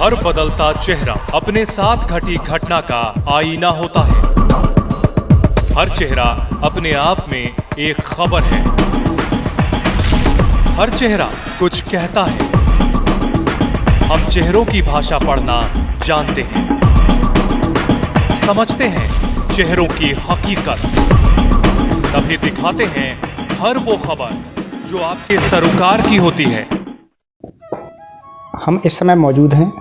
हर बदलता चेहरा अपने साथ घटी घटना का आईना होता है। हर चेहरा अपने आप में एक खबर है। हर चेहरा कुछ कहता है। हम चेहरों की भाषा पढ़ना जानते हैं, समझते हैं चेहरों की हकीकत, तभी दिखाते हैं हर वो खबर जो आपके सरोकार की होती है। हम इस समय मौजूद हैं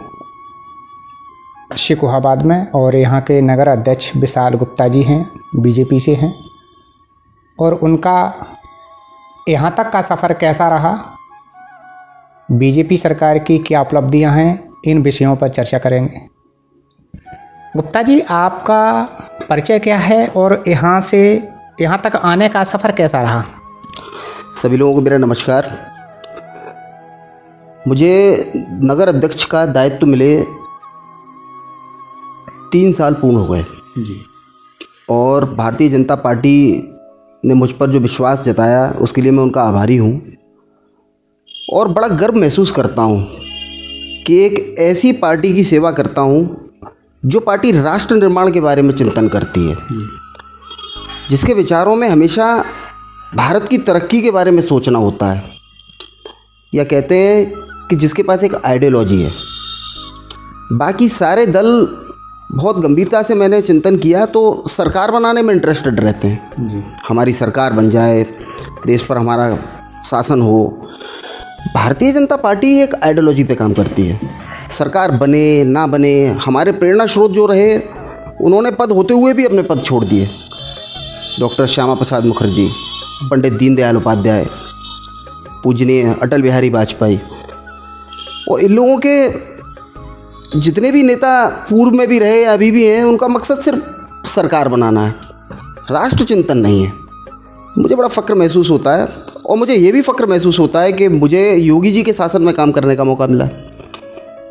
शिकोहाबाद में और यहाँ के नगर अध्यक्ष विशाल गुप्ता जी हैं, बीजेपी से हैं, और उनका यहाँ तक का सफ़र कैसा रहा, बीजेपी सरकार की क्या उपलब्धियाँ हैं, इन विषयों पर चर्चा करेंगे। गुप्ता जी, आपका परिचय क्या है और यहाँ से यहाँ तक आने का सफ़र कैसा रहा? सभी लोगों को मेरा नमस्कार। मुझे नगर अध्यक्ष का दायित्व मिले 3 साल पूर्ण हो गए जी, और भारतीय जनता पार्टी ने मुझ पर जो विश्वास जताया उसके लिए मैं उनका आभारी हूँ। और बड़ा गर्व महसूस करता हूँ कि एक ऐसी पार्टी की सेवा करता हूँ जो पार्टी राष्ट्र निर्माण के बारे में चिंतन करती है, जिसके विचारों में हमेशा भारत की तरक्की के बारे में सोचना होता है, या कहते हैं कि जिसके पास एक आइडियोलॉजी है। बाकी सारे दल बहुत गंभीरता से मैंने चिंतन किया तो सरकार बनाने में इंटरेस्टेड रहते हैं जी। हमारी सरकार बन जाए, देश पर हमारा शासन हो। भारतीय जनता पार्टी एक आइडियोलॉजी पे काम करती है। सरकार बने ना बने, हमारे प्रेरणा स्रोत जो रहे उन्होंने पद होते हुए भी अपने पद छोड़ दिए। डॉक्टर श्यामा प्रसाद मुखर्जी, पंडित दीनदयाल उपाध्याय, पूजनीय अटल बिहारी वाजपेयी, और इन लोगों के जितने भी नेता पूर्व में भी रहे या अभी भी हैं, उनका मकसद सिर्फ सरकार बनाना है, राष्ट्र चिंतन नहीं है। मुझे बड़ा फ़ख्र महसूस होता है, और मुझे ये भी फ़ख्र महसूस होता है कि मुझे योगी जी के शासन में काम करने का मौका मिला।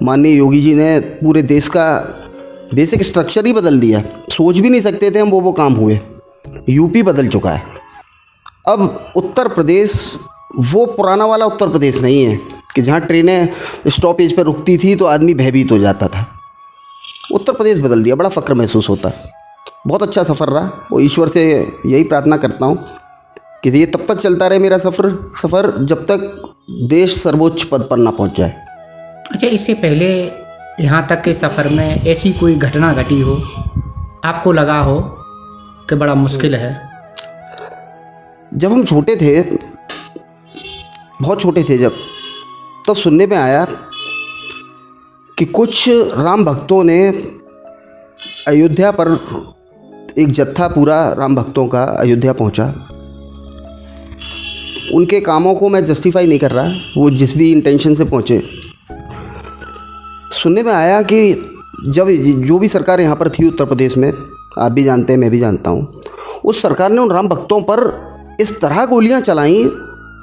माननीय योगी जी ने पूरे देश का बेसिक स्ट्रक्चर ही बदल दिया। सोच भी नहीं सकते थे हम वो काम हुए। यूपी बदल चुका है। अब उत्तर प्रदेश वो पुराना वाला उत्तर प्रदेश नहीं है कि जहाँ ट्रेनें स्टॉपेज पर रुकती थी तो आदमी भयभीत हो जाता था। उत्तर प्रदेश बदल दिया, बड़ा फ़ख्र महसूस होता है। बहुत अच्छा सफ़र रहा, और ईश्वर से यही प्रार्थना करता हूँ कि ये तब तक चलता रहे मेरा सफ़र जब तक देश सर्वोच्च पद पर ना पहुँच जाए। अच्छा, इससे पहले यहाँ तक के सफ़र में ऐसी कोई घटना घटी हो, आपको लगा हो कि बड़ा मुश्किल है? जब हम छोटे थे, बहुत छोटे थे जब, तब सुनने में आया कि कुछ राम भक्तों ने अयोध्या पर, एक जत्था पूरा राम भक्तों का अयोध्या पहुंचा। उनके कामों को मैं जस्टिफाई नहीं कर रहा, वो जिस भी इंटेंशन से पहुंचे। सुनने में आया कि जब जो भी सरकार यहाँ पर थी उत्तर प्रदेश में, आप भी जानते हैं मैं भी जानता हूँ, उस सरकार ने उन राम भक्तों पर इस तरह गोलियाँ चलाईं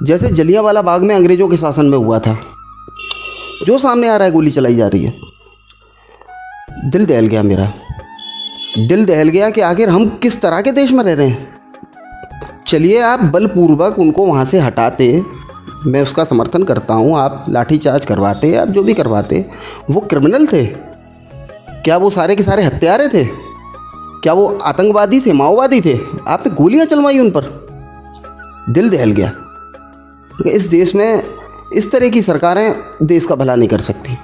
जैसे जलियांवाला बाग में अंग्रेज़ों के शासन में हुआ था। जो सामने आ रहा है गोली चलाई जा रही है। दिल दहल गया, मेरा दिल दहल गया कि आखिर हम किस तरह के देश में रह रहे हैं। चलिए आप बलपूर्वक उनको वहाँ से हटाते, मैं उसका समर्थन करता हूँ। आप लाठीचार्ज करवाते, आप जो भी करवाते, वो क्रिमिनल थे क्या? वो सारे के सारे हत्यारे थे क्या? वो आतंकवादी थे, माओवादी थे? आपने गोलियाँ चलवाई उन पर। दिल दहल गया। इस देश में इस तरह की सरकारें देश का भला नहीं कर सकती।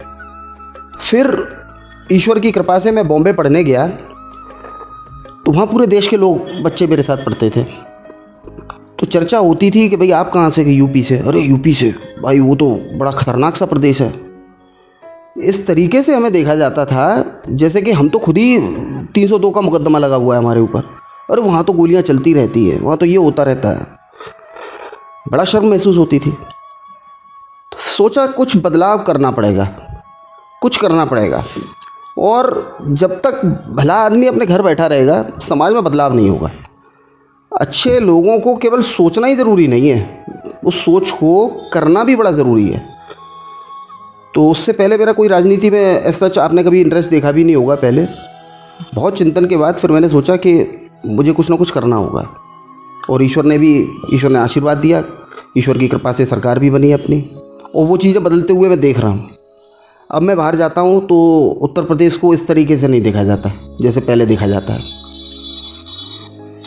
फिर ईश्वर की कृपा से मैं बॉम्बे पढ़ने गया, तो वहाँ पूरे देश के लोग, बच्चे मेरे साथ पढ़ते थे। तो चर्चा होती थी कि भाई आप कहाँ से? कि यूपी से। अरे यूपी से? भाई वो तो बड़ा ख़तरनाक सा प्रदेश है। इस तरीके से हमें देखा जाता था जैसे कि हम तो खुद ही 302 का मुकदमा लगा हुआ है हमारे ऊपर। अरे वहाँ तो गोलियाँ चलती रहती है, वहाँ तो ये होता रहता है। बड़ा शर्म महसूस होती थी। सोचा कुछ बदलाव करना पड़ेगा, कुछ करना पड़ेगा। और जब तक भला आदमी अपने घर बैठा रहेगा, समाज में बदलाव नहीं होगा। अच्छे लोगों को केवल सोचना ही ज़रूरी नहीं है, उस सोच को करना भी बड़ा ज़रूरी है। तो उससे पहले मेरा कोई राजनीति में ऐसा सच आपने कभी इंटरेस्ट देखा भी नहीं होगा। पहले बहुत चिंतन के बाद फिर मैंने सोचा कि मुझे कुछ ना कुछ करना होगा, और ईश्वर ने आशीर्वाद दिया। ईश्वर की कृपा से सरकार भी बनी अपनी, और वो चीज़ें बदलते हुए मैं देख रहा हूँ। अब मैं बाहर जाता हूँ तो उत्तर प्रदेश को इस तरीके से नहीं देखा जाता जैसे पहले देखा जाता है।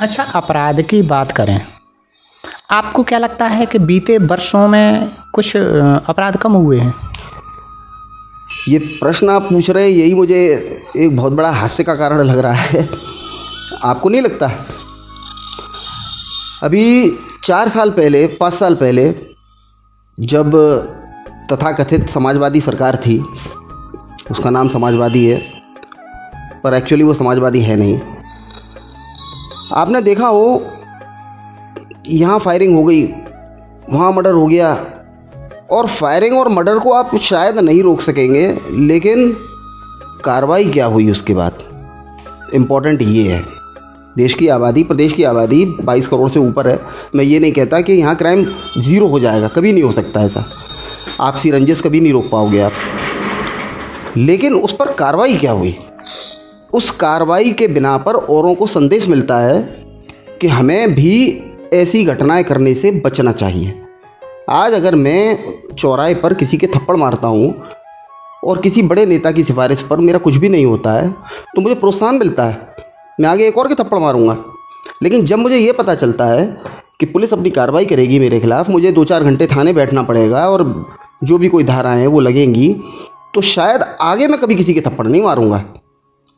अच्छा, अपराध की बात करें, आपको क्या लगता है कि बीते वर्षों में कुछ अपराध कम हुए हैं? ये प्रश्न आप पूछ रहे हैं, यही मुझे एक बहुत बड़ा हास्य का कारण लग रहा है। आपको नहीं लगता? अभी 4 साल पहले, 5 साल पहले, जब तथाकथित समाजवादी सरकार थी, उसका नाम समाजवादी है पर एक्चुअली वो समाजवादी है नहीं, आपने देखा हो यहाँ फायरिंग हो गई, वहाँ मर्डर हो गया, और फायरिंग और मर्डर को आप शायद नहीं रोक सकेंगे, लेकिन कार्रवाई क्या हुई उसके बाद, इम्पॉर्टेंट ये है। देश की आबादी, प्रदेश की आबादी 22 करोड़ से ऊपर है। मैं ये नहीं कहता कि यहाँ क्राइम ज़ीरो हो जाएगा, कभी नहीं हो सकता ऐसा, आपसी रंजिश कभी नहीं रोक पाओगे आप, लेकिन उस पर कार्रवाई क्या हुई, उस कार्रवाई के बिना पर औरों को संदेश मिलता है कि हमें भी ऐसी घटनाएं करने से बचना चाहिए। आज अगर मैं चौराहे पर किसी के थप्पड़ मारता हूँ और किसी बड़े नेता की सिफारिश पर मेरा कुछ भी नहीं होता है तो मुझे प्रोत्साहन मिलता है, मैं आगे एक और के थप्पड़ मारूंगा। लेकिन जब मुझे ये पता चलता है कि पुलिस अपनी कार्रवाई करेगी मेरे खिलाफ, मुझे 2-4 घंटे थाने बैठना पड़ेगा और जो भी कोई धाराएं हैं वो लगेंगी, तो शायद आगे मैं कभी किसी के थप्पड़ नहीं मारूंगा।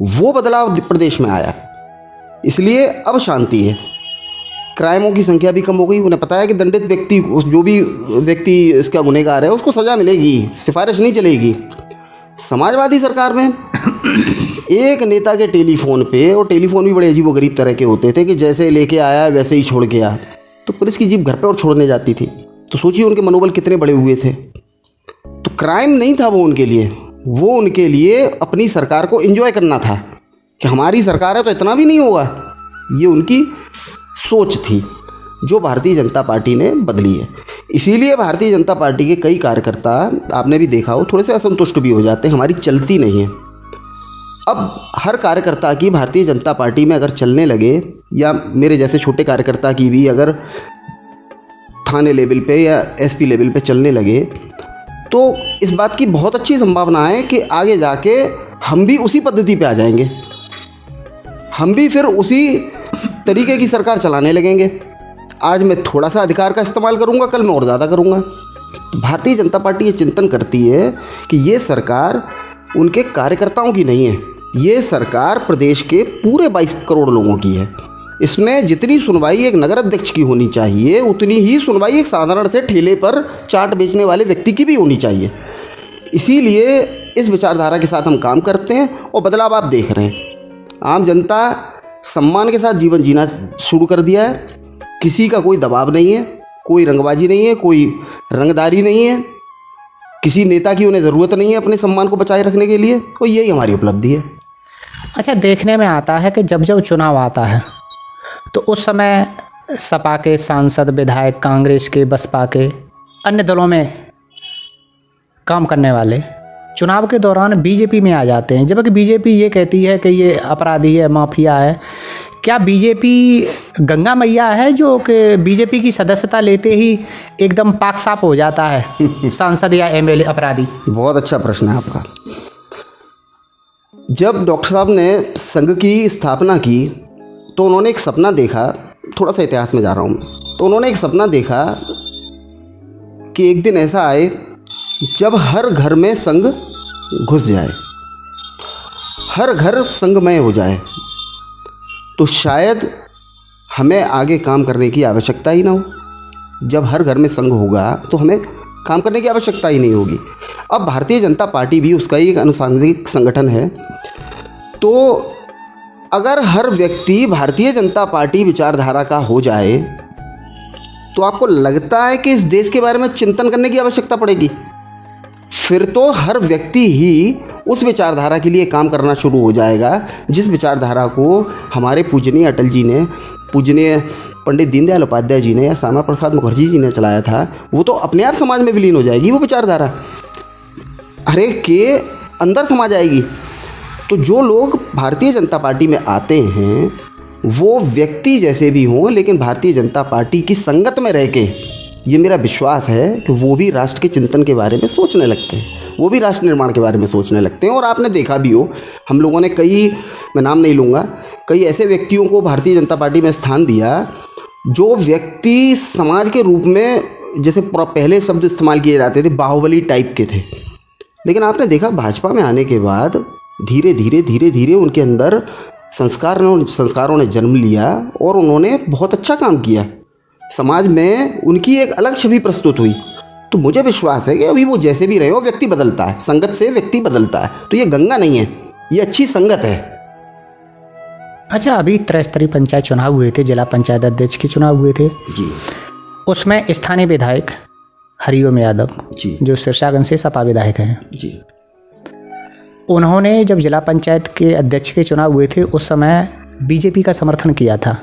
वो बदलाव प्रदेश में आया, इसलिए अब शांति है, क्राइमों की संख्या भी कम हो गई। उन्हें पता है कि दंडित व्यक्ति, जो भी व्यक्ति इसका गुनहगार है, उसको सज़ा मिलेगी, सिफारिश नहीं चलेगी। समाजवादी सरकार में एक नेता के टेलीफोन पे, और टेलीफोन भी बड़े अजीबोगरीब तरह के होते थे कि जैसे लेके आया वैसे ही छोड़ के आ, तो पुलिस की जीप घर पे और छोड़ने जाती थी। तो सोचिए उनके मनोबल कितने बड़े हुए थे। तो क्राइम नहीं था वो उनके लिए, वो उनके लिए अपनी सरकार को एंजॉय करना था कि हमारी सरकार है तो इतना भी नहीं होगा। ये उनकी सोच थी जो भारतीय जनता पार्टी ने बदली है। इसीलिए भारतीय जनता पार्टी के कई कार्यकर्ता, आपने भी देखा हो, थोड़े से असंतुष्ट भी हो जाते हैं, हमारी चलती नहीं है। अब हर कार्यकर्ता की भारतीय जनता पार्टी में अगर चलने लगे, या मेरे जैसे छोटे कार्यकर्ता की भी अगर थाने लेवल पे या एसपी लेवल पे चलने लगे, तो इस बात की बहुत अच्छी संभावना है कि आगे जाके हम भी उसी पद्धति पे आ जाएंगे, हम भी फिर उसी तरीके की सरकार चलाने लगेंगे। आज मैं थोड़ा सा अधिकार का इस्तेमाल करूंगा, कल मैं और ज़्यादा करूंगा। तो भारतीय जनता पार्टी ये चिंतन करती है कि ये सरकार उनके कार्यकर्ताओं की नहीं है, ये सरकार प्रदेश के पूरे 22 करोड़ लोगों की है। इसमें जितनी सुनवाई एक नगर अध्यक्ष की होनी चाहिए, उतनी ही सुनवाई एक साधारण से ठेले पर चाट बेचने वाले व्यक्ति की भी होनी चाहिए। इसीलिए इस विचारधारा के साथ हम काम करते हैं और बदलाव आप देख रहे हैं। आम जनता सम्मान के साथ जीवन जीना शुरू कर दिया है, किसी का कोई दबाव नहीं है, कोई रंगबाजी नहीं है, कोई रंगदारी नहीं है, किसी नेता की उन्हें ज़रूरत नहीं है अपने सम्मान को बचाए रखने के लिए, तो यही हमारी उपलब्धि है। अच्छा, देखने में आता है कि जब जब चुनाव आता है तो उस समय सपा के सांसद, विधायक, कांग्रेस के, बसपा के, अन्य दलों में काम करने वाले चुनाव के दौरान बीजेपी में आ जाते हैं, जबकि बीजेपी ये कहती है कि ये अपराधी है, माफिया है। क्या बीजेपी गंगा मैया है जो कि बीजेपी की सदस्यता लेते ही एकदम पाक साफ हो जाता है सांसद या एमएलए अपराधी? बहुत अच्छा प्रश्न है आपका। जब डॉक्टर साहब ने संघ की स्थापना की तो उन्होंने एक सपना देखा, थोड़ा सा इतिहास में जा रहा हूँ, तो उन्होंने एक सपना देखा कि एक दिन ऐसा आए जब हर घर में संघ घुस जाए, हर घर संघमय हो जाए, तो शायद हमें आगे काम करने की आवश्यकता ही ना हो। जब हर घर में संघ होगा तो हमें काम करने की आवश्यकता ही नहीं होगी। अब भारतीय जनता पार्टी भी उसका ही एक अनुसांगिक संगठन है, तो अगर हर व्यक्ति भारतीय जनता पार्टी विचारधारा का हो जाए तो आपको लगता है कि इस देश के बारे में चिंतन करने की आवश्यकता पड़ेगी? फिर तो हर व्यक्ति ही उस विचारधारा के लिए काम करना शुरू हो जाएगा जिस विचारधारा को हमारे पूजनीय अटल जी ने, पूजनीय पंडित दीनदयाल उपाध्याय जी ने या श्यामा प्रसाद मुखर्जी जी ने चलाया था। वो तो अपने आप समाज में विलीन हो जाएगी, वो विचारधारा हर एक के अंदर समा जाएगी। तो जो लोग भारतीय जनता पार्टी में आते हैं वो व्यक्ति जैसे भी हों, लेकिन भारतीय जनता पार्टी की संगत में रह के, ये मेरा विश्वास है कि वो भी राष्ट्र के चिंतन के बारे में सोचने लगते हैं। वो भी राष्ट्र निर्माण के बारे में सोचने लगते हैं। और आपने देखा भी हो, हम लोगों ने कई, मैं नाम नहीं लूँगा, कई ऐसे व्यक्तियों को भारतीय जनता पार्टी में स्थान दिया जो व्यक्ति समाज के रूप में, जैसे पहले शब्द इस्तेमाल किए जाते थे, बाहुबली टाइप के थे। लेकिन आपने देखा भाजपा में आने के बाद धीरे धीरे उनके अंदर संस्कारों ने जन्म लिया और उन्होंने बहुत अच्छा काम किया। समाज में उनकी एक अलग छवि प्रस्तुत हुई। तो मुझे विश्वास है कि अभी वो जैसे भी रहे हो, व्यक्ति बदलता है, संगत से व्यक्ति बदलता है। तो ये गंगा नहीं है, ये अच्छी संगत है। अच्छा, अभी त्रिस्तरीय पंचायत चुनाव हुए थे, जिला पंचायत अध्यक्ष के चुनाव हुए थे जी। उसमें स्थानीय विधायक हरिओम यादव जी, जो सिरसागंज से सपा विधायक हैं जी, उन्होंने जब जिला पंचायत के अध्यक्ष के चुनाव हुए थे उस समय बीजेपी का समर्थन किया था।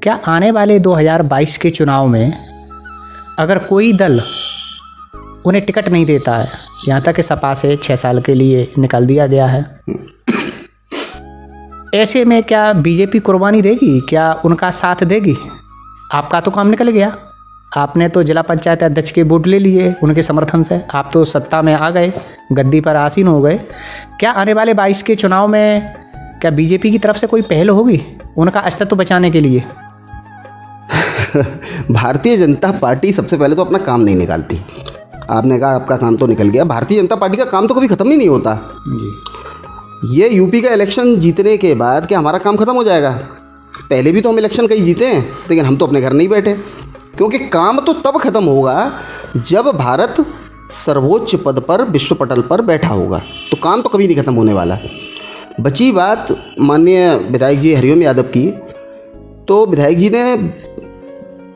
क्या आने वाले 2022 के चुनाव में अगर कोई दल उन्हें टिकट नहीं देता है, यहाँ तक कि सपा से 6 साल के लिए निकाल दिया गया है, ऐसे में क्या बीजेपी कुर्बानी देगी, क्या उनका साथ देगी? आपका तो काम निकल गया, आपने तो जिला पंचायत अध्यक्ष के वोट ले लिए उनके समर्थन से, आप तो सत्ता में आ गए, गद्दी पर आसीन हो गए। क्या आने वाले 22 के चुनाव में क्या बीजेपी की तरफ से कोई पहल होगी उनका अस्तित्व बचाने के लिए? भारतीय जनता पार्टी सबसे पहले तो अपना काम नहीं निकालती। आपने कहा आपका काम तो निकल गया, भारतीय जनता पार्टी का काम तो कभी ख़त्म ही नहीं होता जी। ये यूपी का इलेक्शन जीतने के बाद क्या हमारा काम ख़त्म हो जाएगा? पहले भी तो हम इलेक्शन कहीं जीते हैं, लेकिन हम तो अपने घर नहीं बैठे, क्योंकि काम तो तब ख़त्म होगा जब भारत सर्वोच्च पद पर विश्व पटल पर बैठा होगा। तो काम तो कभी नहीं ख़त्म होने वाला। बची बात माननीय विधायक जी हरिओम यादव की, तो विधायक जी ने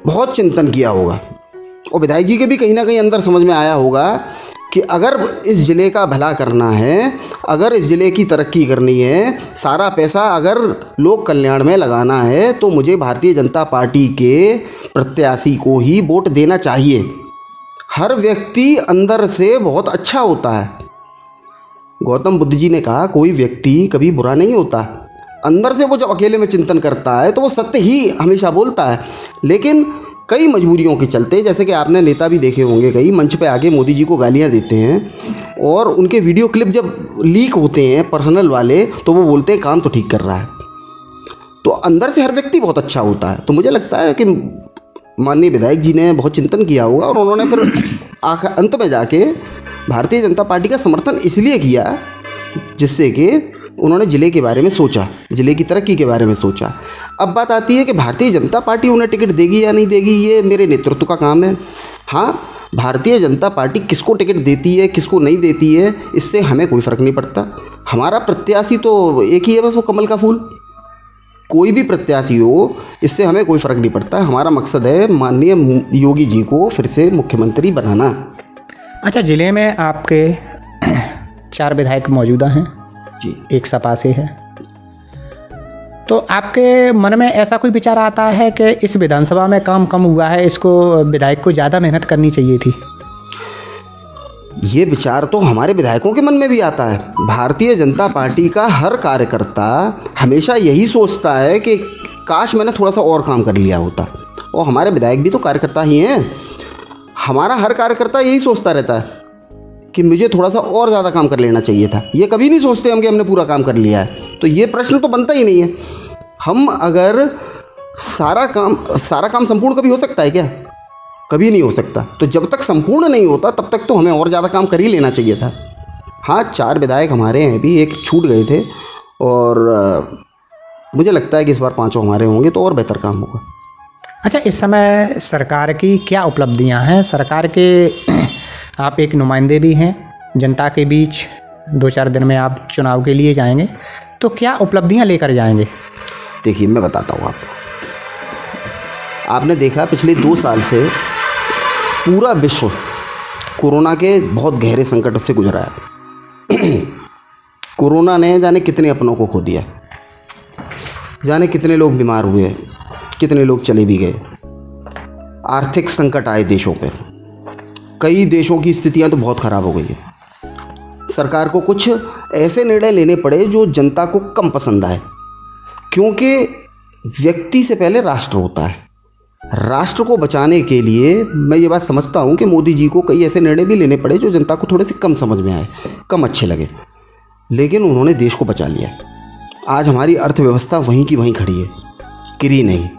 बहुत चिंतन किया होगा और विधायक जी के भी कहीं ना कहीं अंदर समझ में आया होगा कि अगर इस ज़िले का भला करना है, अगर इस ज़िले की तरक्की करनी है, सारा पैसा अगर लोक कल्याण में लगाना है, तो मुझे भारतीय जनता पार्टी के प्रत्याशी को ही वोट देना चाहिए। हर व्यक्ति अंदर से बहुत अच्छा होता है। गौतम बुद्ध जी ने कहा कोई व्यक्ति कभी बुरा नहीं होता। अंदर से वो जब अकेले में चिंतन करता है तो वो सत्य ही हमेशा बोलता है। लेकिन कई मजबूरियों के चलते, जैसे कि आपने नेता भी देखे होंगे, कई मंच पे आके मोदी जी को गालियां देते हैं और उनके वीडियो क्लिप जब लीक होते हैं पर्सनल वाले, तो वो बोलते हैं काम तो ठीक कर रहा है। तो अंदर से हर व्यक्ति बहुत अच्छा होता है। तो मुझे लगता है कि माननीय विधायक जी ने बहुत चिंतन किया होगा और उन्होंने फिर अंत में जाके भारतीय जनता पार्टी का समर्थन इसलिए किया जिससे कि उन्होंने ज़िले के बारे में सोचा, ज़िले की तरक्की के बारे में सोचा। अब बात आती है कि भारतीय जनता पार्टी उन्हें टिकट देगी या नहीं देगी, ये मेरे नेतृत्व का काम है। हाँ, भारतीय जनता पार्टी किसको टिकट देती है किसको नहीं देती है इससे हमें कोई फ़र्क नहीं पड़ता। हमारा प्रत्याशी तो एक ही है बस, वो कमल का फूल। कोई भी प्रत्याशी हो, इससे हमें कोई फ़र्क नहीं पड़ता। हमारा मकसद है माननीय योगी जी को फिर से मुख्यमंत्री बनाना। अच्छा, ज़िले में आपके 4 विधायक मौजूदा हैं जी, एक सपा से है, तो आपके मन में ऐसा कोई विचार आता है कि इस विधानसभा में काम कम हुआ है, इसको विधायक को ज़्यादा मेहनत करनी चाहिए थी? ये विचार तो हमारे विधायकों के मन में भी आता है। भारतीय जनता पार्टी का हर कार्यकर्ता हमेशा यही सोचता है कि काश मैंने थोड़ा सा और काम कर लिया होता। और हमारे विधायक भी तो कार्यकर्ता ही हैं। हमारा हर कार्यकर्ता यही सोचता रहता है कि मुझे थोड़ा सा और ज़्यादा काम कर लेना चाहिए था। ये कभी नहीं सोचते हम कि हमने पूरा काम कर लिया है। तो ये प्रश्न तो बनता ही नहीं है। हम अगर सारा काम संपूर्ण कभी हो सकता है क्या? कभी नहीं हो सकता। तो जब तक संपूर्ण नहीं होता तब तक तो हमें और ज़्यादा काम कर ही लेना चाहिए था। हाँ, 4 विधायक हमारे हैं, भी एक छूट गए थे और मुझे लगता है कि इस बार 5 हमारे होंगे तो और बेहतर काम होगा। अच्छा, इस समय सरकार की क्या उपलब्धियां हैं? सरकार के आप एक नुमाइंदे भी हैं, जनता के बीच 2-4 दिन में आप चुनाव के लिए जाएंगे, तो क्या उपलब्धियां लेकर जाएंगे? देखिए, मैं बताता हूँ आपको। आपने देखा पिछले 2 साल से पूरा विश्व कोरोना के बहुत गहरे संकट से गुजरा है। कोरोना ने जाने कितने अपनों को खो दिया, जाने कितने लोग बीमार हुए, कितने लोग चले भी गए। आर्थिक संकट आए देशों पे, कई देशों की स्थितियां तो बहुत ख़राब हो गई है। सरकार को कुछ ऐसे निर्णय लेने पड़े जो जनता को कम पसंद आए, क्योंकि व्यक्ति से पहले राष्ट्र होता है। राष्ट्र को बचाने के लिए मैं ये बात समझता हूँ कि मोदी जी को कई ऐसे निर्णय भी लेने पड़े जो जनता को थोड़े से कम समझ में आए, कम अच्छे लगे, लेकिन उन्होंने देश को बचा लिया। आज हमारी अर्थव्यवस्था वहीं की वहीं खड़ी है, गिरी नहीं।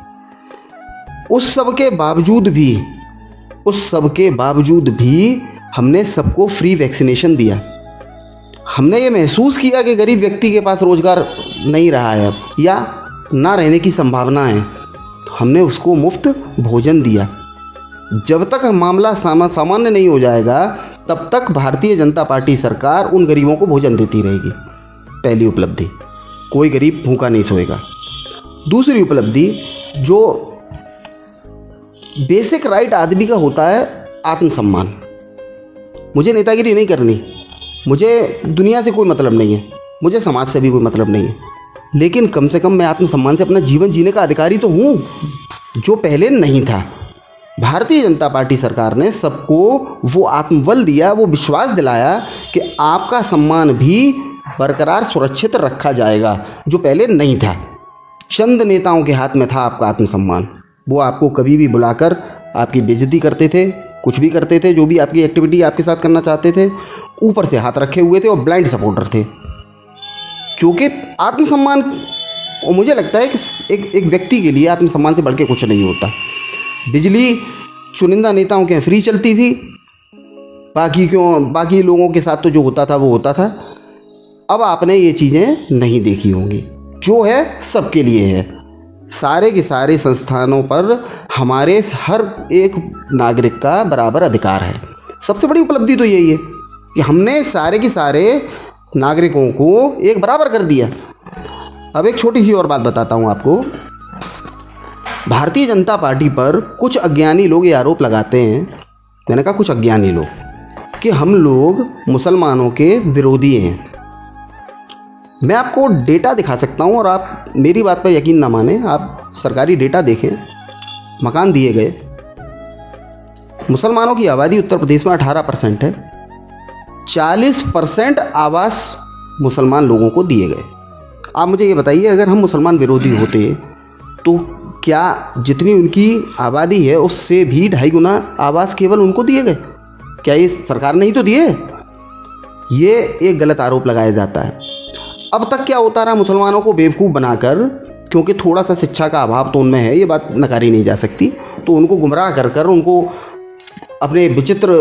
उस सब के बावजूद भी हमने सबको फ्री वैक्सीनेशन दिया। हमने ये महसूस किया कि गरीब व्यक्ति के पास रोज़गार नहीं रहा है अब, या ना रहने की संभावना है, हमने उसको मुफ्त भोजन दिया। जब तक मामला सामान्य नहीं हो जाएगा तब तक भारतीय जनता पार्टी सरकार उन गरीबों को भोजन देती रहेगी। पहली उपलब्धि, कोई गरीब भूखा नहीं सोएगा। दूसरी उपलब्धि, जो बेसिक राइट आदमी का होता है, आत्मसम्मान। मुझे नेतागिरी नहीं करनी, मुझे दुनिया से कोई मतलब नहीं है, मुझे समाज से भी कोई मतलब नहीं है, लेकिन कम से कम मैं आत्मसम्मान से अपना जीवन जीने का अधिकारी तो हूँ, जो पहले नहीं था। भारतीय जनता पार्टी सरकार ने सबको वो आत्मबल दिया, वो विश्वास दिलाया कि आपका सम्मान भी बरकरार सुरक्षित रखा जाएगा, जो पहले नहीं था। चंद नेताओं के हाथ में था आपका आत्मसम्मान। वो आपको कभी भी बुलाकर आपकी बेइज्जती करते थे, कुछ भी करते थे, जो भी आपकी एक्टिविटी आपके साथ करना चाहते थे, ऊपर से हाथ रखे हुए थे और ब्लाइंड सपोर्टर थे। क्योंकि आत्मसम्मान, और मुझे लगता है कि एक व्यक्ति के लिए आत्मसम्मान से बढ़ के कुछ नहीं होता। बिजली चुनिंदा नेताओं के यहाँ फ्री चलती थी, बाकी लोगों के साथ तो जो होता था वो होता था। अब आपने ये चीज़ें नहीं देखी होंगी, जो है सबके लिए है। सारे के सारे संस्थानों पर हमारे हर एक नागरिक का बराबर अधिकार है। सबसे बड़ी उपलब्धि तो यही है कि हमने सारे के सारे नागरिकों को एक बराबर कर दिया। अब एक छोटी सी और बात बताता हूँ आपको। भारतीय जनता पार्टी पर कुछ अज्ञानी लोग ये आरोप लगाते हैं, मैंने कहा कुछ अज्ञानी लोग, कि हम लोग मुसलमानों के विरोधी हैं। मैं आपको डेटा दिखा सकता हूँ और आप मेरी बात पर यकीन ना माने, आप सरकारी डेटा देखें। मकान दिए गए, मुसलमानों की आबादी उत्तर प्रदेश में 18% है, 40% आवास मुसलमान लोगों को दिए गए। आप मुझे ये बताइए, अगर हम मुसलमान विरोधी होते तो क्या जितनी उनकी आबादी है उससे भी 2.5 गुना आवास केवल उनको दिए गए? क्या ये सरकार नहीं तो दिए? ये एक गलत आरोप लगाया जाता है। अब तक क्या होता रहा, मुसलमानों को बेवकूफ़ बनाकर, क्योंकि थोड़ा सा शिक्षा का अभाव तो उनमें है, ये बात नकारी नहीं जा सकती, तो उनको गुमराह कर उनको अपने विचित्र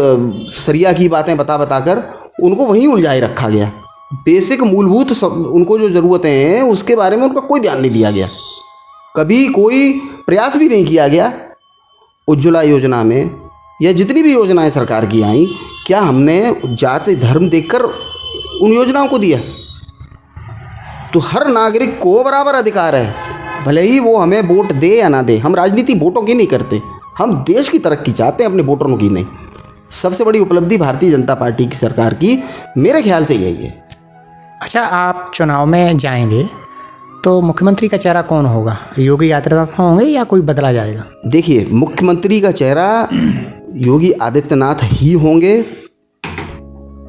सरिया की बातें बता कर उनको वहीं उलझाए रखा गया। बेसिक मूलभूत उनको जो ज़रूरतें हैं उसके बारे में उनका कोई ध्यान नहीं दिया गया। कभी कोई प्रयास भी नहीं किया गया। उज्ज्वला योजना में या जितनी भी योजनाएं सरकार की आई, क्या हमने जाति धर्म देखकर उन योजनाओं को दिया? तो हर नागरिक को बराबर अधिकार है, भले ही वो हमें वोट दे या ना दे। हम राजनीति वोटों की नहीं करते, हम देश की तरक्की चाहते हैं, अपने वोटरों की नहीं। सबसे बड़ी उपलब्धि भारतीय जनता पार्टी की सरकार की मेरे ख्याल से यही है। अच्छा, आप चुनाव में जाएंगे तो मुख्यमंत्री का चेहरा कौन होगा? योगी आदित्यनाथ होंगे या कोई बदला जाएगा? देखिए, मुख्यमंत्री का चेहरा योगी आदित्यनाथ ही होंगे।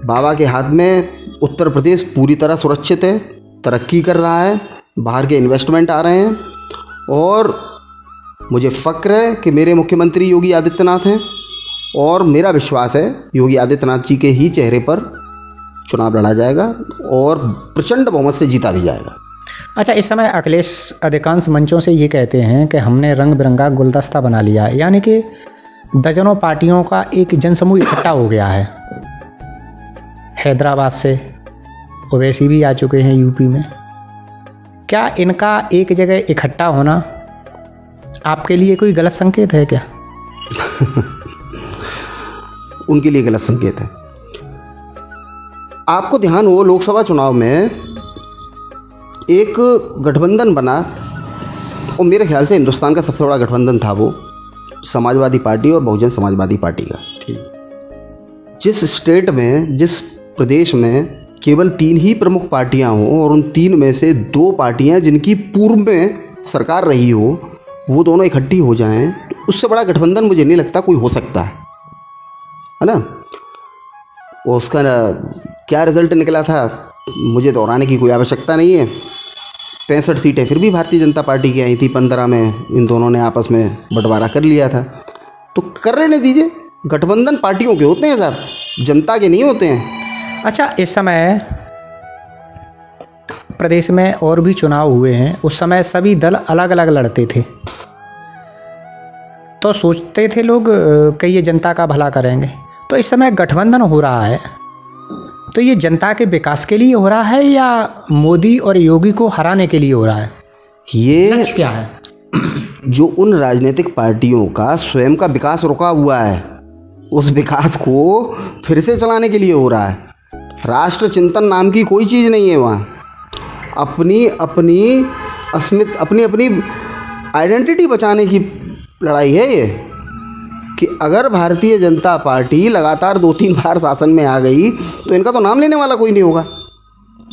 बाबा के हाथ में उत्तर प्रदेश पूरी तरह सुरक्षित है, तरक्की कर रहा है, बाहर के इन्वेस्टमेंट आ रहे हैं, और मुझे फ़क्र है कि मेरे मुख्यमंत्री योगी आदित्यनाथ हैं, और मेरा विश्वास है योगी आदित्यनाथ जी के ही चेहरे पर चुनाव लड़ा जाएगा और प्रचंड बहुमत से जीता भी जाएगा। अच्छा, इस समय अखिलेश अधिकांश मंचों से ये कहते हैं कि हमने रंग बिरंगा गुलदस्ता बना लिया है, यानी कि दर्जनों पार्टियों का एक जनसमूह इकट्ठा हो गया है। हैदराबाद से ओवैसी भी आ चुके हैं यूपी में। क्या इनका एक जगह इकट्ठा होना आपके लिए कोई गलत संकेत है क्या? उनके लिए गलत संकेत है। आपको ध्यान हो, लोकसभा चुनाव में एक गठबंधन बना, और मेरे ख्याल से हिंदुस्तान का सबसे बड़ा गठबंधन था वो समाजवादी पार्टी और बहुजन समाजवादी पार्टी का। जिस स्टेट में, जिस प्रदेश में केवल 3 ही प्रमुख पार्टियां हों, और उन 3 में से 2 पार्टियां जिनकी पूर्व में सरकार रही हो, वो दोनों इकट्ठी हो जाएं, तो उससे बड़ा गठबंधन मुझे नहीं लगता कोई हो सकता है ना। और उसका क्या रिजल्ट निकला था मुझे दोहराने की कोई आवश्यकता नहीं है। 65 सीटें फिर भी भारतीय जनता पार्टी की आई थी, 15 में इन दोनों ने आपस में बंटवारा कर लिया था। तो कर रहने दीजिए, गठबंधन पार्टियों के होते हैं साहब, जनता के नहीं होते हैं। अच्छा, इस समय प्रदेश में और भी चुनाव हुए हैं, उस समय सभी दल अलग अलग लड़ते थे, तो सोचते थे लोग कि ये जनता का भला करेंगे। तो इस समय गठबंधन हो रहा है, तो ये जनता के विकास के लिए हो रहा है या मोदी और योगी को हराने के लिए हो रहा है? ये लक्ष्य क्या है? जो उन राजनीतिक पार्टियों का स्वयं का विकास रुका हुआ है, उस विकास को फिर से चलाने के लिए हो रहा है। राष्ट्र चिंतन नाम की कोई चीज़ नहीं है वहाँ। अपनी अपनी अस्मिता, अपनी अपनी आइडेंटिटी बचाने की लड़ाई है ये, कि अगर भारतीय जनता पार्टी लगातार 2-3 बार शासन में आ गई तो इनका तो नाम लेने वाला कोई नहीं होगा।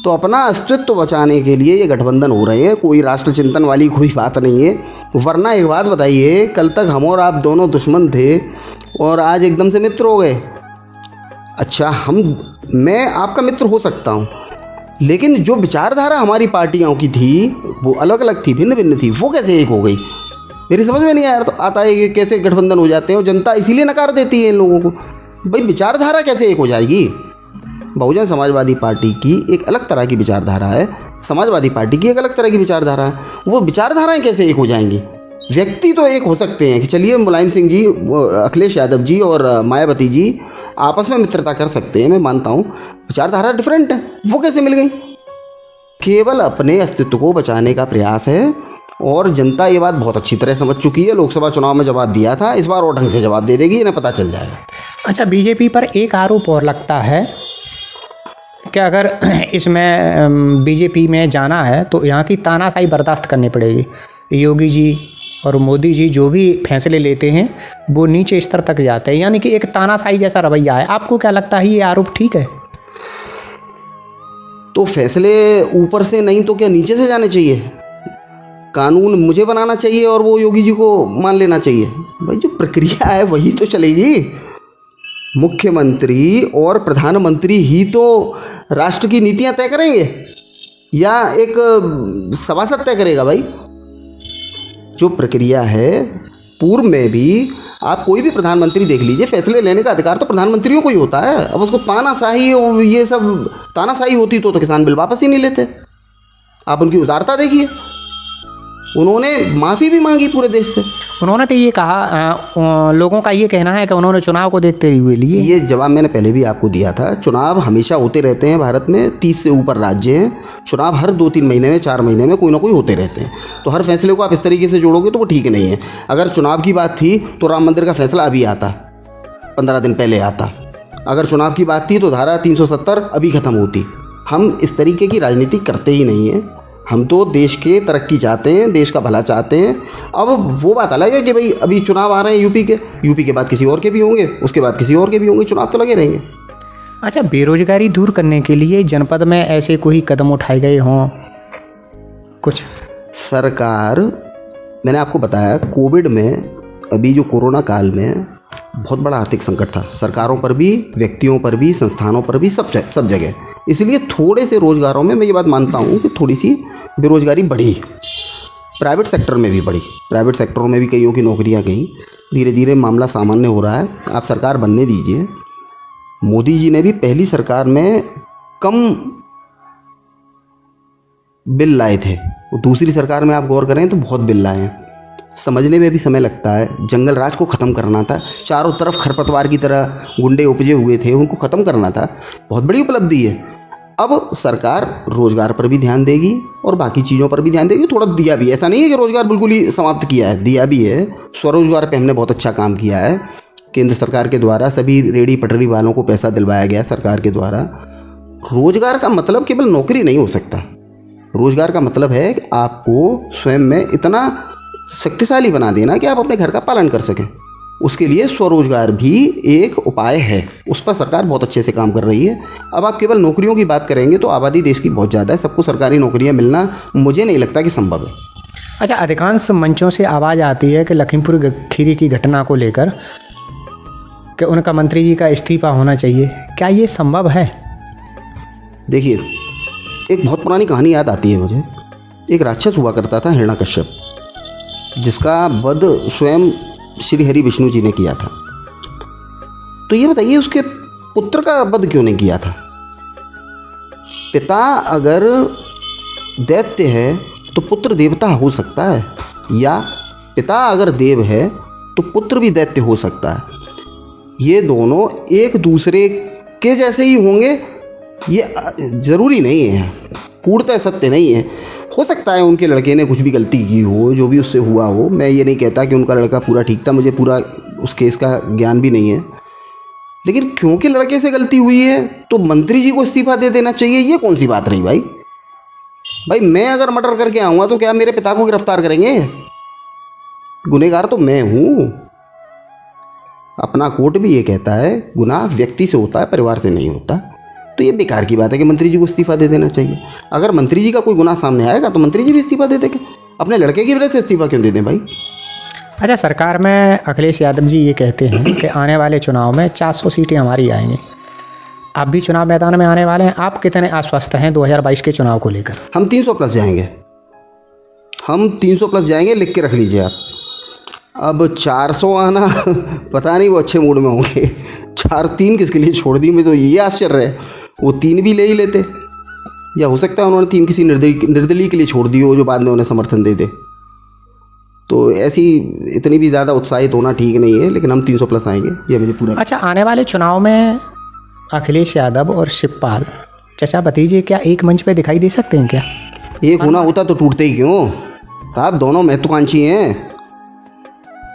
तो अपना अस्तित्व बचाने के लिए ये गठबंधन हो रहे हैं, कोई राष्ट्र चिंतन वाली कोई बात नहीं है। वरना एक बात बताइए, कल तक हम और आप दोनों दुश्मन थे और आज एकदम से मित्र हो गए। अच्छा, मैं आपका मित्र हो सकता हूँ, लेकिन जो विचारधारा हमारी पार्टियों की थी वो अलग अलग थी, भिन्न भिन्न थी, वो कैसे एक हो गई? मेरी समझ में नहीं आता है कि कैसे गठबंधन हो जाते हैं, और जनता इसीलिए नकार देती है इन लोगों को। भाई विचारधारा कैसे एक हो जाएगी? बहुजन समाजवादी पार्टी की एक अलग तरह की विचारधारा है, समाजवादी पार्टी की एक अलग तरह की विचारधारा है। वो विचारधाराएं कैसे एक हो जाएंगी? व्यक्ति तो एक हो सकते हैं कि चलिए मुलायम सिंह जी, अखिलेश यादव जी और मायावती जी आपस में मित्रता कर सकते हैं, मैं मानता हूँ। विचारधारा डिफरेंट है, वो कैसे मिल गई? केवल अपने अस्तित्व को बचाने का प्रयास है, और जनता ये बात बहुत अच्छी तरह समझ चुकी है। लोकसभा चुनाव में जवाब दिया था, इस बार और ढंग से जवाब दे देगी, इन्हें पता चल जाएगा। अच्छा, बीजेपी पर एक आरोप और लगता है कि अगर इसमें बीजेपी में जाना है तो यहाँ की तानाशाही बर्दाश्त करनी पड़ेगी। योगी जी और मोदी जी जो भी फैसले लेते हैं वो नीचे स्तर तक जाते हैं, यानी कि एक तानाशाही जैसा रवैया है। आपको क्या लगता है, ये आरोप ठीक है? तो फैसले ऊपर से नहीं तो क्या नीचे से जाने चाहिए? कानून मुझे बनाना चाहिए और वो योगी जी को मान लेना चाहिए? भाई जो प्रक्रिया है वही तो चलेगी। मुख्यमंत्री और प्रधानमंत्री ही तो राष्ट्र की नीतियां तय करेंगे या एक सभासद तय करेगा? भाई जो प्रक्रिया है, पूर्व में भी आप कोई भी प्रधानमंत्री देख लीजिए, फैसले लेने का अधिकार तो प्रधानमंत्रियों को ही होता है। अब उसको तानाशाही, ये सब तानाशाही होती तो किसान बिल वापस ही नहीं लेते। आप उनकी उदारता देखिए, उन्होंने माफ़ी भी मांगी पूरे देश से। उन्होंने तो ये कहा, लोगों का ये कहना है कि उन्होंने चुनाव को देखते हुए लिए। ये जवाब मैंने पहले भी आपको दिया था। चुनाव हमेशा होते रहते हैं भारत में, 30 से ऊपर राज्य हैं। चुनाव हर 2-3 महीने में, 4 महीने में कोई ना कोई होते रहते हैं। तो हर फैसले को आप इस तरीके से जोड़ोगे तो वो ठीक नहीं है। अगर चुनाव की बात थी तो राम मंदिर का फैसला अभी आता, 15 दिन पहले आता। अगर चुनाव की बात थी तो धारा 370 अभी ख़त्म होती। हम इस तरीके की राजनीति करते ही नहीं हैं। हम तो देश के तरक्की चाहते हैं, देश का भला चाहते हैं। अब वो बात अलग है कि भाई अभी चुनाव आ रहे हैं यूपी के बाद किसी और के भी होंगे, उसके बाद किसी और के भी होंगे, चुनाव तो लगे रहेंगे। अच्छा, बेरोजगारी दूर करने के लिए जनपद में ऐसे कोई कदम उठाए गए हों कुछ? सरकार, मैंने आपको बताया, कोविड में, अभी जो कोरोना काल में बहुत बड़ा आर्थिक संकट था, सरकारों पर भी, व्यक्तियों पर भी, संस्थानों पर भी, सब जगह। इसलिए थोड़े से रोज़गारों में मैं ये बात मानता हूँ कि थोड़ी सी बेरोज़गारी बढ़ी, प्राइवेट सेक्टर में भी बढ़ी। प्राइवेट सेक्टरों में भी कईयों की नौकरियाँ गई। धीरे धीरे मामला सामान्य हो रहा है। आप सरकार बनने दीजिए। मोदी जी ने भी पहली सरकार में कम बिल लाए थे, वो दूसरी सरकार में आप गौर करें तो बहुत बिल लाए हैं। समझने में भी समय लगता है। जंगल राज को ख़त्म करना था, चारों तरफ खरपतवार की तरह गुंडे उपजे हुए थे, उनको ख़त्म करना था। बहुत बड़ी उपलब्धि है। अब सरकार रोज़गार पर भी ध्यान देगी और बाकी चीज़ों पर भी ध्यान देगी। थोड़ा दिया भी, ऐसा नहीं है कि रोज़गार बिल्कुल ही समाप्त किया है, दिया भी है। स्वरोजगार पे हमने बहुत अच्छा काम किया है। केंद्र सरकार के द्वारा सभी रेहड़ी पटरी वालों को पैसा दिलवाया गया सरकार के द्वारा। रोज़गार का मतलब केवल नौकरी नहीं हो सकता। रोज़गार का मतलब है कि आपको स्वयं में इतना शक्तिशाली बना देना कि आप अपने घर का पालन कर सकें। उसके लिए स्वरोजगार भी एक उपाय है, उस पर सरकार बहुत अच्छे से काम कर रही है। अब आप केवल नौकरियों की बात करेंगे तो आबादी देश की बहुत ज़्यादा है, सबको सरकारी नौकरियां मिलना मुझे नहीं लगता कि संभव है। अच्छा, अधिकांश मंचों से आवाज़ आती है कि लखीमपुर खीरी की घटना को लेकर कि उनका मंत्री जी का इस्तीफा होना चाहिए। क्या ये संभव है? देखिए, एक बहुत पुरानी कहानी याद आती है मुझे। एक राक्षस हुआ करता था हिरण्यकश्यप, जिसका वध स्वयं श्री हरि विष्णु जी ने किया था। तो ये बताइए उसके पुत्र का वध क्यों नहीं किया था? पिता अगर दैत्य है तो पुत्र देवता हो सकता है, या पिता अगर देव है तो पुत्र भी दैत्य हो सकता है। ये दोनों एक दूसरे के जैसे ही होंगे ये ज़रूरी नहीं है, पूर्णतः सत्य नहीं है। हो सकता है उनके लड़के ने कुछ भी गलती की हो, जो भी उससे हुआ हो। मैं ये नहीं कहता कि उनका लड़का पूरा ठीक था, मुझे पूरा उस केस का ज्ञान भी नहीं है, लेकिन क्योंकि लड़के से गलती हुई है तो मंत्री जी को इस्तीफा दे देना चाहिए। ये कौन सी बात रही भाई? भाई मैं अगर मर्डर करके आऊँगा तो क्या मेरे पिता को गिरफ्तार करेंगे? गुनहगार तो मैं हूँ। अपना कोर्ट भी ये कहता है गुनाह व्यक्ति से होता है, परिवार से नहीं होता। तो ये बेकार की बात है कि मंत्री जी को इस्तीफा दे देना चाहिए। अगर मंत्री जी का कोई गुनाह सामने आएगा तो मंत्री जी भी इस्तीफा दे देंगे। अपने लड़के की वजह से इस्तीफा क्यों दे दें भाई? अच्छा, सरकार में अखिलेश यादव जी ये कहते हैं कि आने वाले चुनाव में 400 सीटें हमारी आएंगी। आप भी चुनाव मैदान में आने वाले हैं, आप कितने आश्वस्त हैं 2022 के चुनाव को लेकर? हम 300 प्लस जाएंगे, हम 300 प्लस जाएंगे, लिख के रख लीजिए आप। अब 400 आना पता नहीं वो अच्छे मूड में होंगे। 4-3 किसके लिए छोड़ दी? मैं तो ये आश्चर्य है, वो 3 भी ले ही लेते, या हो सकता है उन्होंने 3 किसी निर्दलीय के लिए छोड़ दी हो जो बाद में उन्हें समर्थन दे दे। तो ऐसी इतनी भी ज़्यादा उत्साहित होना ठीक नहीं है, लेकिन हम 300 प्लस आएंगे, ये मुझे पूरा। अच्छा, आने वाले चुनाव में अखिलेश यादव और शिवपाल चचा भतीजे क्या एक मंच पे दिखाई दे सकते हैं क्या? एक होना होता तो टूटते ही क्यों? आप दोनों महत्वाकांक्षी हैं,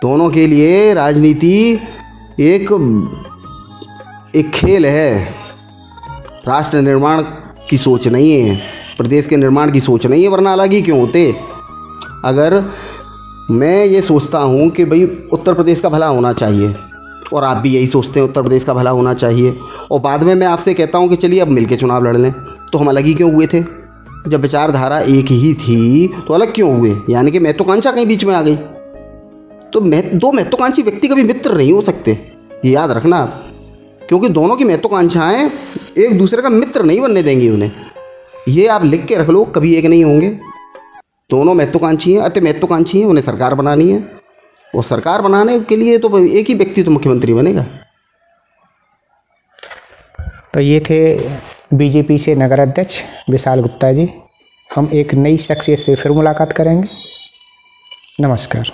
दोनों के लिए राजनीति एक खेल है, राष्ट्र निर्माण की सोच नहीं है, प्रदेश के निर्माण की सोच नहीं है, वरना अलग ही क्यों होते। अगर मैं ये सोचता हूँ कि भाई उत्तर प्रदेश का भला होना चाहिए और आप भी यही सोचते हैं उत्तर प्रदेश का भला होना चाहिए, और बाद में मैं आपसे कहता हूँ कि चलिए अब मिलके चुनाव लड़ लें, तो हम अलग ही क्यों हुए थे? जब विचारधारा एक ही थी तो अलग क्यों हुए? यानी कि महत्वाकांक्षा कहीं बीच में आ गई। तो दो महत्वाकांक्षी व्यक्ति कभी मित्र नहीं हो सकते, ये याद रखना आप, क्योंकि दोनों की महत्वाकांक्षाएँ एक दूसरे का मित्र नहीं बनने देंगी उन्हें। ये आप लिख के रख लो, कभी एक नहीं होंगे। दोनों महत्वाकांक्षी हैं, अति महत्वाकांक्षी हैं, उन्हें सरकार बनानी है, और सरकार बनाने के लिए तो एक ही व्यक्ति तो मुख्यमंत्री बनेगा। तो ये थे बीजेपी से नगर अध्यक्ष विशाल गुप्ता जी। हम एक नई शख्सियत से फिर मुलाकात करेंगे। नमस्कार।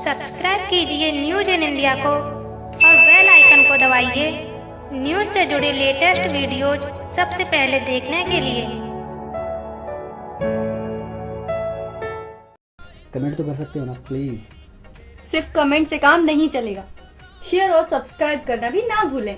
सब्सक्राइब कीजिए न्यूज़ इन इंडिया को और बेल आइकन को दबाइए न्यूज़ से जुड़े लेटेस्ट वीडियोज सबसे पहले देखने के लिए। कमेंट तो कर सकते हो ना प्लीज़। सिर्फ कमेंट से काम नहीं चलेगा, शेयर और सब्सक्राइब करना भी ना भूलें।